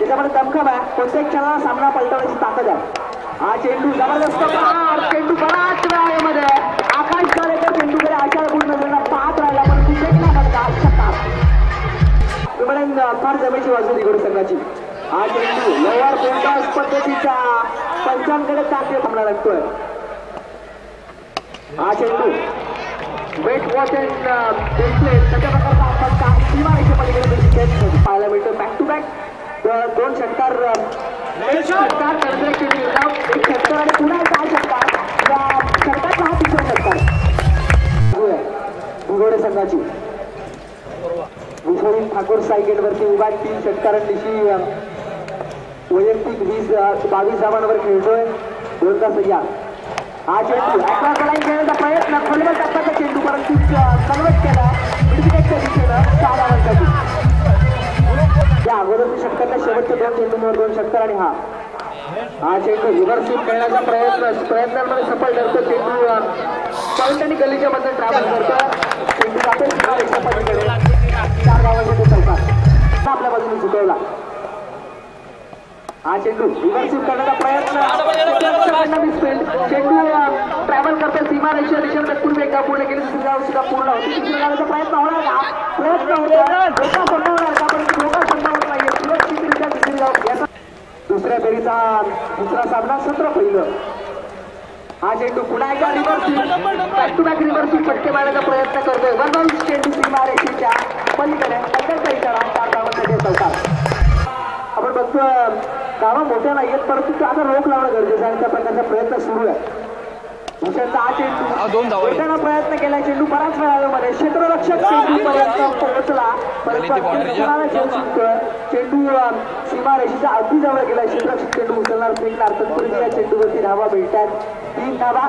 त्याच्यामध्ये दमखम आहे, प्रत्येक क्षणाला सामना पलटवण्याची ताकद आहे. हा चेंडू जबरदस्त चेंडू बराच वेळा मध्ये आकाश काळेकर चेंडूकडे आचार गुण नजरेला पाहत राहिला, पण कुठेच फार जमेची बाजू निघडू संघाची. हा चेंडू लोअर बोल्टर्स पद्धतीचा पंचांकडे चांगले थांबला लागतोय. हा चेंडू वेट वॉच अँड डिस्प्ले तशा प्रकारचा आपण सीमारेषे पलीकडे पाहायला मिळतो. बॅक टू बॅक दोन षटकार एक षटकार आणि पुन्हा एक 4 षटकार. षटकाचा हा 3रा षटकार भुगोडे संघाची. विश्वजित ठाकूर सायकेट वरती उभा 3 षटकारांनिशी वैयक्तिक 22 धावांवर खेळतोय. 2 तास या. हा चेंडू अकरा लाईन खेळण्याचा प्रयत्न खोलवर टाकण्याचा चेंडू परंतु कन्वर्ट केला मिडविकेटच्या दिशेनं 4 धावांसाठी. या अगोदर षटकाच्या शेवटच्या 2 चेंडूंवर 2 षटकार आणि हा चेंडू रिव्हर्सिंग खेळण्याचा प्रयत्नांमध्ये सफल ठरतो. चेंडू पॉईंट आणि गलीच्या मध्ये ट्रॅव्हल करतो. चेंडू जाते सीमारेषा पलीकडे 4 धावांसाठी चौकार आपल्या बाजूने झुकवला. हा चेंडू रिव्हर्सिंग करण्याचा प्रयत्न चेंडू ट्रॅव्हल करतो सीमारेषा दिशेने पूर्व एकदा पूर्ण केली. दुसरी धाव सुद्धा पूर्ण होती. तिसरी धावाचा प्रयत्न होणार का? प्रयत्न होता धोका संभवणार का? पण धोका संभवत नाहीये. सुरक्षितरित्या दुसरी धाव याचा दुसऱ्या फेरीचा दुसरा सामना 17 पहिलं. हा चेंडू पुन्हा एकदा reversing back to back reversing फटके मारण्याचा प्रयत्न करतोय. वरबाउंड चेंडू सीमारेषेच्या पलीकडे अंतरचा इशारा 4 धावांसाठी चौकार. आपण बघतो धावा मोठ्या नाहीयेत परंतु आता रोख लावणं गरजेचं आहे. त्या प्रकारचा प्रयत्न सुरू आहे. भूषणचा हा चेंडू मोठ्यानं प्रयत्न केला. चेंडू बराच वेळामध्ये क्षेत्ररक्षक चेंडूपर्यंत पोहोचला परंतु चेंडू सीमारेषेच्या अगदी जवळ गेला. क्षेत्ररक्षक चेंडू उचलणार फेकणार तत्पूर्वी या चेंडूवरती धावा मिळतात 3 धावा.